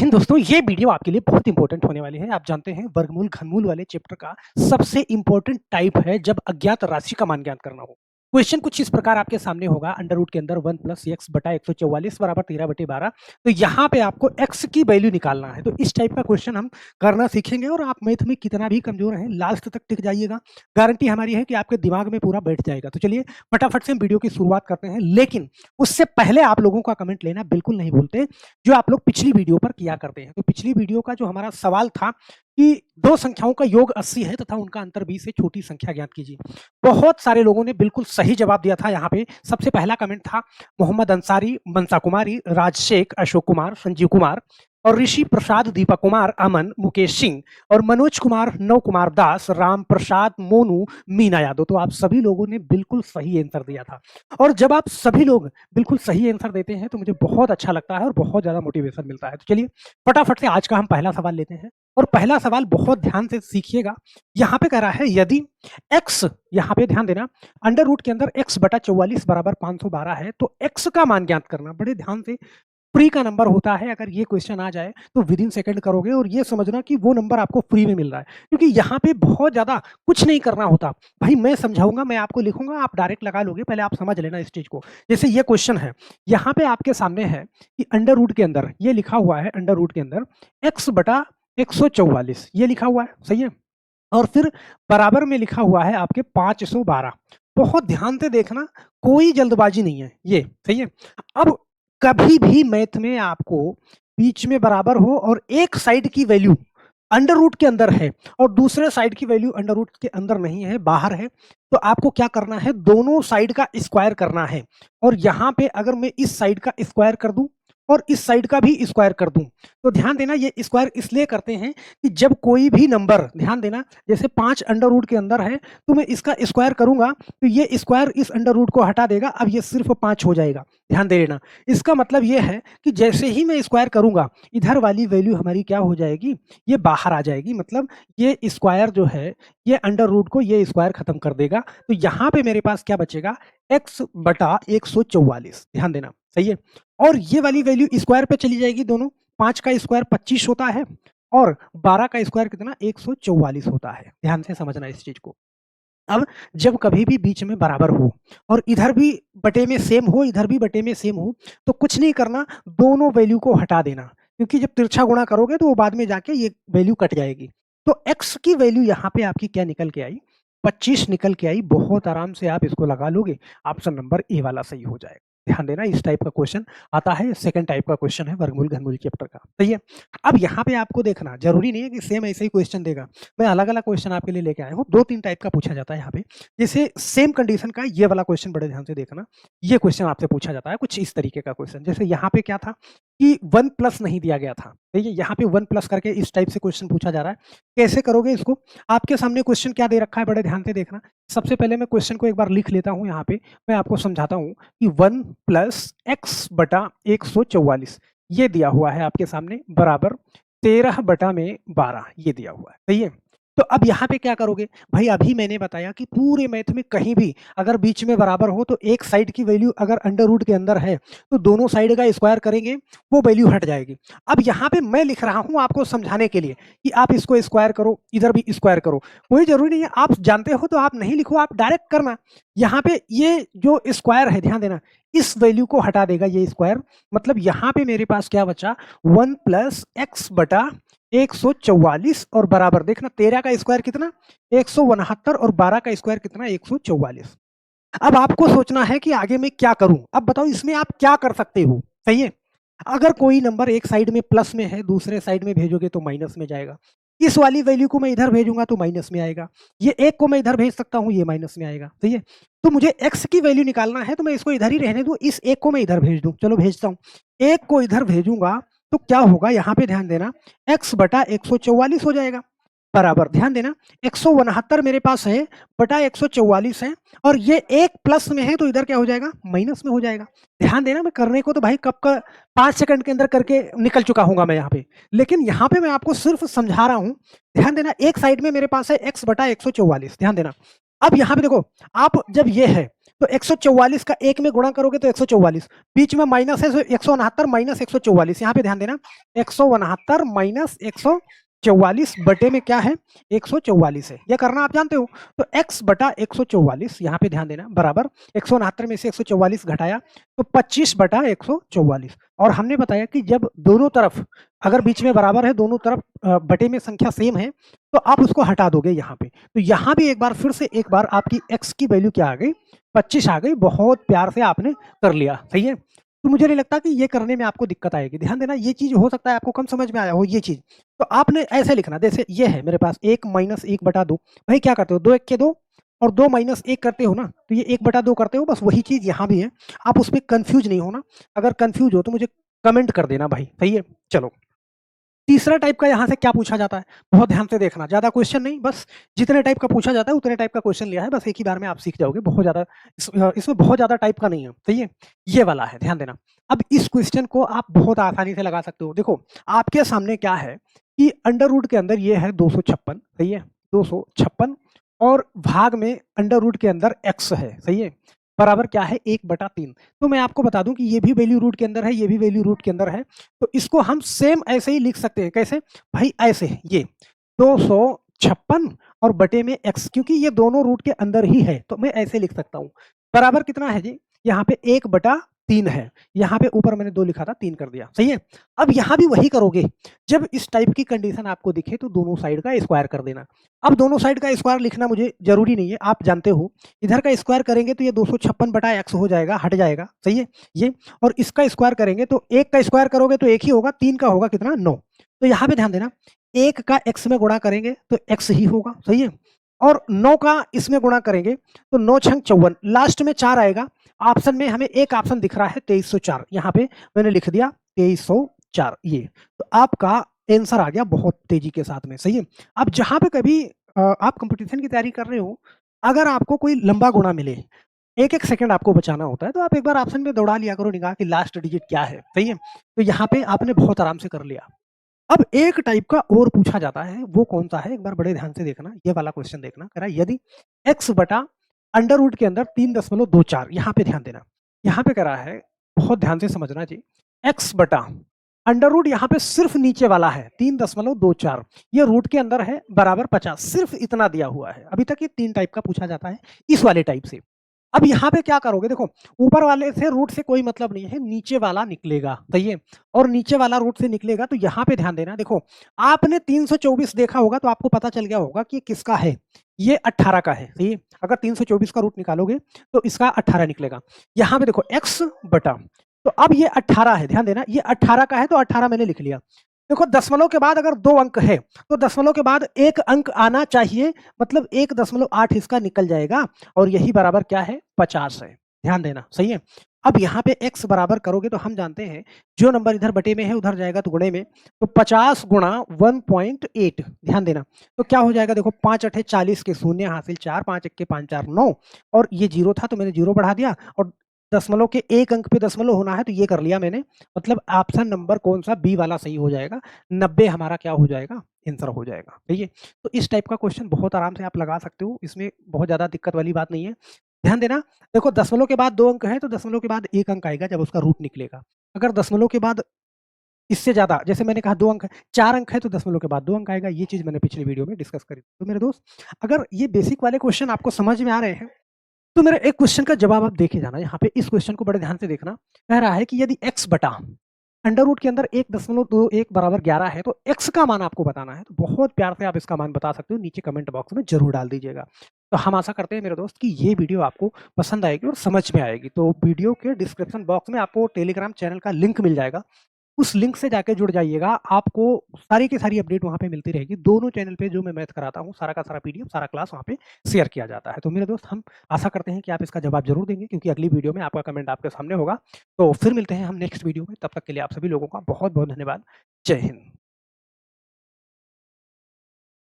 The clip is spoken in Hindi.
हिंद दोस्तों, ये वीडियो आपके लिए बहुत इंपॉर्टेंट होने वाली है। आप जानते हैं वर्गमूल घनमूल वाले चैप्टर का सबसे इंपॉर्टेंट टाइप है जब अज्ञात राशि का मान ज्ञात करना हो। क्वेश्चन कुछ इस प्रकार आपके सामने होगा, अंडर रूट के अंदर 1 प्लस एक्स बटा 144 बराबर 13/12। तो यहाँ पे आपको एक्स की वैल्यू निकालना है। तो इस टाइप का क्वेश्चन हम करना सीखेंगे और आप मैथ में कितना भी कमजोर हैं लास्ट तक टिक जाइएगा। गारंटी हमारी है कि आपके दिमाग में पूरा बैठ जाएगा। तो चलिए फटाफट से हम वीडियो की शुरुआत करते हैं, लेकिन उससे पहले आप लोगों का कमेंट लेना बिल्कुल नहीं भूलते जो आप लोग पिछली वीडियो पर किया करते हैं। तो पिछली वीडियो का जो हमारा सवाल था कि दो संख्याओं का योग 80 है तथा उनका अंतर 20 है, छोटी संख्या ज्ञात कीजिए। बहुत सारे लोगों ने बिल्कुल सही जवाब दिया था। यहाँ पे सबसे पहला कमेंट था मोहम्मद अंसारी, मनसा कुमारी, राज शेख, अशोक कुमार, संजीव कुमार और ऋषि प्रसाद, दीपक कुमार, अमन, मुकेश सिंह और मनोज कुमार, नव कुमार दास, राम प्रसाद, मोनू, मीना यादव। तो आप सभी लोगों ने बिल्कुल सही आंसर दिया था। और जब आप सभी लोग बिल्कुल सही आंसर देते हैं तो मुझे बहुत अच्छा लगता है और बहुत ज्यादा मोटिवेशन मिलता है। तो चलिए फटाफट से आज का हम पहला सवाल लेते हैं और पहला सवाल बहुत ध्यान से सीखिएगा। यहाँ पे कह रहा है यदि x, यहाँ पे ध्यान देना, अंडर रूट के अंदर x बटा 44 बराबर 512 है तो x का मान ज्ञात करना। बड़े ध्यान से, फ्री का नंबर होता है। अगर ये क्वेश्चन आ जाए तो विद इन सेकंड करोगे और ये समझना कि वो नंबर आपको फ्री में मिल रहा है, क्योंकि यहाँ पे बहुत ज्यादा कुछ नहीं करना होता। भाई मैं समझाऊंगा, मैं आपको लिखूंगा, आप डायरेक्ट लगा लोगे। पहले आप समझ लेना इस चीज को। जैसे ये क्वेश्चन है, यहाँ पे आपके सामने है कि अंडर रूट के अंदर ये लिखा हुआ है, अंडर रूट के अंदर x बटा 144 ये लिखा हुआ है, सही है। और फिर बराबर में लिखा हुआ है आपके 512। बहुत ध्यान से देखना, कोई जल्दबाजी नहीं है, ये सही है। अब कभी भी मैथ में आपको बीच में बराबर हो और एक साइड की वैल्यू अंडर रूट के अंदर है और दूसरे साइड की वैल्यू अंडर रूट के अंदर नहीं है, बाहर है, तो आपको क्या करना है, दोनों साइड का स्क्वायर करना है। और यहाँ पे अगर मैं इस साइड का स्क्वायर कर दूं और इस साइड का भी स्क्वायर कर दूं, तो ध्यान देना ये स्क्वायर इसलिए करते हैं कि जब कोई भी नंबर, ध्यान देना, जैसे 5 अंडर रूट के अंदर है तो मैं इसका स्क्वायर करूंगा तो ये स्क्वायर इस अंडर रूट को हटा देगा, अब ये सिर्फ 5 हो जाएगा। ध्यान दे लेना, इसका मतलब ये है कि जैसे ही मैं स्क्वायर करूंगा इधर वाली वैल्यू हमारी क्या हो जाएगी, ये बाहर आ जाएगी। मतलब ये स्क्वायर जो है ये अंडर रूट को ये स्क्वायर खत्म कर देगा। तो यहाँ पे मेरे पास क्या बचेगा, x बटा 144। ध्यान देना, सही है। और ये वाली वैल्यू स्क्वायर पे चली जाएगी दोनों। 5 का स्क्वायर 25 होता है और 12 का स्क्वायर कितना, 144 होता है। ध्यान से समझना इस चीज को। अब जब कभी भी बीच में बराबर हो और इधर भी बटे में सेम हो, इधर भी बटे में सेम हो, तो कुछ नहीं करना, दोनों वैल्यू को हटा देना, क्योंकि जब तिरछा गुणा करोगे तो वो बाद में जाके ये वैल्यू कट जाएगी। तो x की वैल्यू यहाँ पे आपकी क्या निकल के आई, 25 निकल के आई। बहुत आराम से आप इसको लगा लोगे, ऑप्शन नंबर ए वाला सही हो जाएगा। ध्यान देना, इस टाइप का क्वेश्चन आता है, सेकंड टाइप का क्वेश्चन है वर्गमूल घनमूल चैप्टर का, सही है। अब यहाँ पे आपको देखना जरूरी नहीं है कि सेम ऐसे ही क्वेश्चन देगा, मैं अलग अलग क्वेश्चन आपके लिए लेके आया हूँ। 2-3 टाइप का पूछा जाता है यहाँ पे। जैसे सेम कंडीशन का ये वाला क्वेश्चन बड़े ध्यान से देखना, ये क्वेश्चन आपसे पूछा जाता है कुछ इस तरीके का क्वेश्चन। जैसे यहाँ पे क्या था कि 1 प्लस नहीं दिया गया था, ठीक है, यहाँ पे 1 प्लस करके इस टाइप से क्वेश्चन पूछा जा रहा है। कैसे करोगे इसको, आपके सामने क्वेश्चन क्या दे रखा है, बड़े ध्यान से देखना। सबसे पहले मैं क्वेश्चन को एक बार लिख लेता हूँ यहाँ पे, मैं आपको समझाता हूँ कि 1 प्लस एक्स बटा 144 ये दिया हुआ है आपके सामने, बराबर 13 बटा में 12 ये दिया हुआ है, सही है। तो अब यहाँ पे क्या करोगे भाई, अभी मैंने बताया कि पूरे मैथ में कहीं भी अगर बीच में बराबर हो तो एक साइड की वैल्यू अगर अंडर रूट के अंदर है तो दोनों साइड का स्क्वायर करेंगे, वो वैल्यू हट जाएगी। अब यहाँ पे मैं लिख रहा हूँ आपको समझाने के लिए कि आप इसको स्क्वायर करो, इधर भी स्क्वायर करो, कोई जरूरी नहीं है, आप जानते हो तो आप नहीं लिखो, आप डायरेक्ट करना। यहाँ पे ये जो स्क्वायर है, ध्यान देना, इस वैल्यू को हटा देगा ये स्क्वायर। मतलब यहाँ पे मेरे पास क्या बचा, 1 प्लस एक्स बटा 144 और बराबर देखना 13 का स्क्वायर कितना, 169 और 12 का स्क्वायर कितना, 144। अब आपको सोचना है कि आगे मैं क्या करूं। अब बताओ इसमें आप क्या कर सकते हो, सही है। अगर कोई नंबर एक साइड में प्लस में है, दूसरे साइड में भेजोगे तो माइनस में जाएगा। इस वाली वैल्यू को मैं इधर भेजूंगा तो माइनस में आएगा, ये एक को मैं इधर भेज सकता हूं, ये माइनस में आएगा, सही है। तो मुझे x की वैल्यू निकालना है तो मैं इसको इधर ही रहने दूं, इस एक को मैं इधर भेज दूं, चलो भेजता हूं। एक को इधर भेजूंगा तो क्या होगा, यहाँ पे ध्यान देना, x बटा 144 हो जाएगा, बराबर, ध्यान देना, 169 मेरे पास है बटा 144 है और ये एक प्लस में है तो इधर क्या हो जाएगा, माइनस में हो जाएगा। ध्यान देना, मैं करने को तो भाई कब का 5 सेकंड के अंदर करके निकल चुका हूंगा मैं यहाँ पे, लेकिन यहाँ पे मैं आपको सिर्फ समझा रहा हूँ। ध्यान देना, एक साइड में मेरे पास है x बटा 144, ध्यान देना। अब यहाँ पे देखो, आप जब ये है तो 144 का 1 में गुणा करोगे तो 144, बीच में माइनस है, 169 माइनस 144, यहाँ पे ध्यान देना, 169 माइनस 144 बटे में क्या है, 144 है, ये करना आप जानते हो। तो x बटा 144, यहाँ पे ध्यान देना, बराबर 169 में से 144 घटाया तो 25 बटा 144, और हमने बताया कि जब दोनों तरफ अगर बीच में बराबर है, दोनों तरफ बटे में संख्या सेम है, तो आप उसको हटा दोगे यहाँ पे। तो यहाँ भी एक बार फिर से एक बार आपकी x की वैल्यू क्या आ गई, 25 आ गई। बहुत प्यार से आपने कर लिया, सही है। तो मुझे नहीं लगता कि ये करने में आपको दिक्कत आएगी। ध्यान देना, ये चीज हो सकता है आपको कम समझ में आया हो ये चीज, तो आपने ऐसे लिखना, जैसे ये है मेरे पास 1 माइनस 1 बटा 2, भाई क्या करते हो, 2 1 के 2 और 2 माइनस 1 करते हो ना, तो ये 1 बटा 2 करते हो, बस वही चीज यहाँ भी है। आप उसमें कंफ्यूज नहीं होना, अगर कंफ्यूज हो तो मुझे कमेंट कर देना भाई, सही है। चलो, तीसरा टाइप का यहाँ से क्या पूछा जाता है, बहुत ध्यान से देखना, ज्यादा क्वेश्चन नहीं, बस जितने टाइप का पूछा जाता है उतने टाइप का क्वेश्चन लिया है, बस एक ही बार में आप सीख जाओगे, बहुत ज्यादा इसमें बहुत ज्यादा टाइप का नहीं है, सही है। ये वाला है, ध्यान देना। अब इस क्वेश्चन को आप बहुत आसानी से लगा सकते हो। देखो आपके सामने क्या है कि अंडर रूट के अंदर ये है 256, सही है, 256, और भाग में अंडर रूट के अंदर x है, सही है, बराबर क्या है, 1/3। तो मैं आपको बता दूं कि ये भी वैल्यू रूट के अंदर है, ये भी वैल्यू रूट के अंदर है, तो इसको हम सेम ऐसे ही लिख सकते हैं। कैसे भाई, ऐसे, ये 256 और बटे में x, क्योंकि ये दोनों रूट के अंदर ही है, तो मैं ऐसे लिख सकता हूँ। बराबर कितना है जी, यहाँ पे 1/3 है, यहाँ पे ऊपर मैंने 2 लिखा था, 3 कर दिया, सही है। अब यहाँ भी वही करोगे, जब इस टाइप की कंडीशन आपको दिखे तो दोनों साइड का स्क्वायर कर देना। अब दोनों साइड का स्क्वायर लिखना मुझे जरूरी नहीं है, आप जानते हो, इधर का स्क्वायर करेंगे तो ये 256 बटा x हो जाएगा, हट जाएगा, सही है ये, और इसका स्क्वायर करेंगे तो 1 का स्क्वायर करोगे तो 1 ही होगा, 3 का होगा कितना, 9। तो यहाँ पे ध्यान देना, 1 का x में गुणा करेंगे तो x ही होगा, सही है, और 9 का इसमें गुणा करेंगे तो 9 छंग 54, लास्ट में 4 आएगा। ऑप्शन में हमें एक ऑप्शन दिख रहा है 2304, यहाँ पे मैंने लिख दिया 2304, ये तो आपका आंसर आ गया बहुत तेजी के साथ में, सही है। अब जहां पे कभी आप कंपटीशन की तैयारी कर रहे हो, अगर आपको कोई लंबा गुणा मिले, एक एक सेकंड आपको बचाना होता है, तो आप एक बार ऑप्शन में दौड़ा लिया करो निगाह कि लास्ट डिजिट क्या है, सही है। तो यहाँ पे आपने बहुत आराम से कर लिया। अब एक टाइप का और पूछा जाता है, वो कौन सा है, एक बार बड़े ध्यान से देखना, ये वाला क्वेश्चन देखना, कह रहा है यदि x बटा अंडर रूट के अंदर 3.24, यहाँ पे ध्यान देना, यहाँ पे कह रहा है, बहुत ध्यान से समझना जी, x बटा अंडर रूट यहाँ पे सिर्फ नीचे वाला है 3.24, ये रूट के अंदर है बराबर 50, सिर्फ इतना दिया हुआ है। अभी तक ये 3 टाइप का पूछा जाता है इस वाले टाइप से। अब यहाँ पे क्या करोगे, देखो ऊपर वाले से रूट से कोई मतलब नहीं है, नीचे वाला निकलेगा, सही है, और नीचे वाला रूट से निकलेगा, तो यहाँ पे ध्यान देना, देखो आपने 324 देखा होगा तो आपको पता चल गया होगा कि किसका है, ये 18 का है, सही है। अगर 324 का रूट निकालोगे तो इसका 18 निकलेगा। यहाँ पे देखो x बटा, तो अब ये 18 है, ध्यान देना, ये 18 का है तो 18 मैंने लिख लिया। देखो दशमलव के बाद अगर 2 अंक है तो दशमलव के बाद 1 अंक आना चाहिए, मतलब 1.8 इसका निकल जाएगा, और यही बराबर क्या है, 50 है, ध्यान देना, सही है। अब यहाँ पे x बराबर करोगे तो हम जानते हैं जो नंबर इधर बटे में है उधर जाएगा तो गुणे में, तो 50 गुणा 1.8, ध्यान देना, तो क्या हो जाएगा, देखो 5 अठे 40 के शून्य हासिल 4, 5 1 के 5 4 9, और ये 0 था तो मैंने 0 बढ़ा दिया, और दशमलव के 1 अंक पे दशमलव होना है तो ये कर लिया मैंने, मतलब ऑप्शन नंबर कौन सा, बी वाला सही हो जाएगा, 90 हमारा क्या हो जाएगा, आंसर हो जाएगा, ठीक है। तो इस टाइप का क्वेश्चन बहुत आराम से आप लगा सकते हो, इसमें बहुत ज्यादा दिक्कत वाली बात नहीं है। ध्यान देना, देखो दशमलव के बाद 2 अंक है तो दशमलव के बाद 1 अंक आएगा जब उसका रूट निकलेगा। अगर दशमलव के बाद इससे ज्यादा, जैसे मैंने कहा 2 अंक है, 4 अंक है तो दशमलव के बाद 2 अंक आएगा, ये चीज मैंने पिछली वीडियो में डिस्कस करी। तो मेरे दोस्त, अगर ये बेसिक वाले क्वेश्चन आपको समझ में आ रहे हैं तो मेरे एक क्वेश्चन का जवाब आप देखे जाना, यहाँ पे इस क्वेश्चन को बड़े ध्यान से देखना। कह रहा है कि यदि x बटा अंडर रूट के अंदर 1.21 बराबर 11 है तो x का मान आपको बताना है। तो बहुत प्यार से आप इसका मान बता सकते हो, नीचे कमेंट बॉक्स में जरूर डाल दीजिएगा। तो हम आशा करते हैं मेरे दोस्त कि ये वीडियो आपको पसंद आएगी और समझ में आएगी। तो वीडियो के डिस्क्रिप्शन बॉक्स में आपको टेलीग्राम चैनल का लिंक मिल जाएगा, उस लिंक से जाके जुड़ जाइएगा, आपको सारी की सारी अपडेट वहाँ पे मिलती रहेगी। दोनों चैनल पे जो मैं मैथ कराता हूँ, सारा का सारा पीडीएफ, सारा क्लास वहाँ पे शेयर किया जाता है। तो मेरे दोस्त, हम आशा करते हैं कि आप इसका जवाब जरूर देंगे, क्योंकि अगली वीडियो में आपका कमेंट आपके सामने होगा। तो फिर मिलते हैं हम नेक्स्ट वीडियो में, तब तक के लिए आप सभी लोगों का बहुत बहुत धन्यवाद। जय हिंद।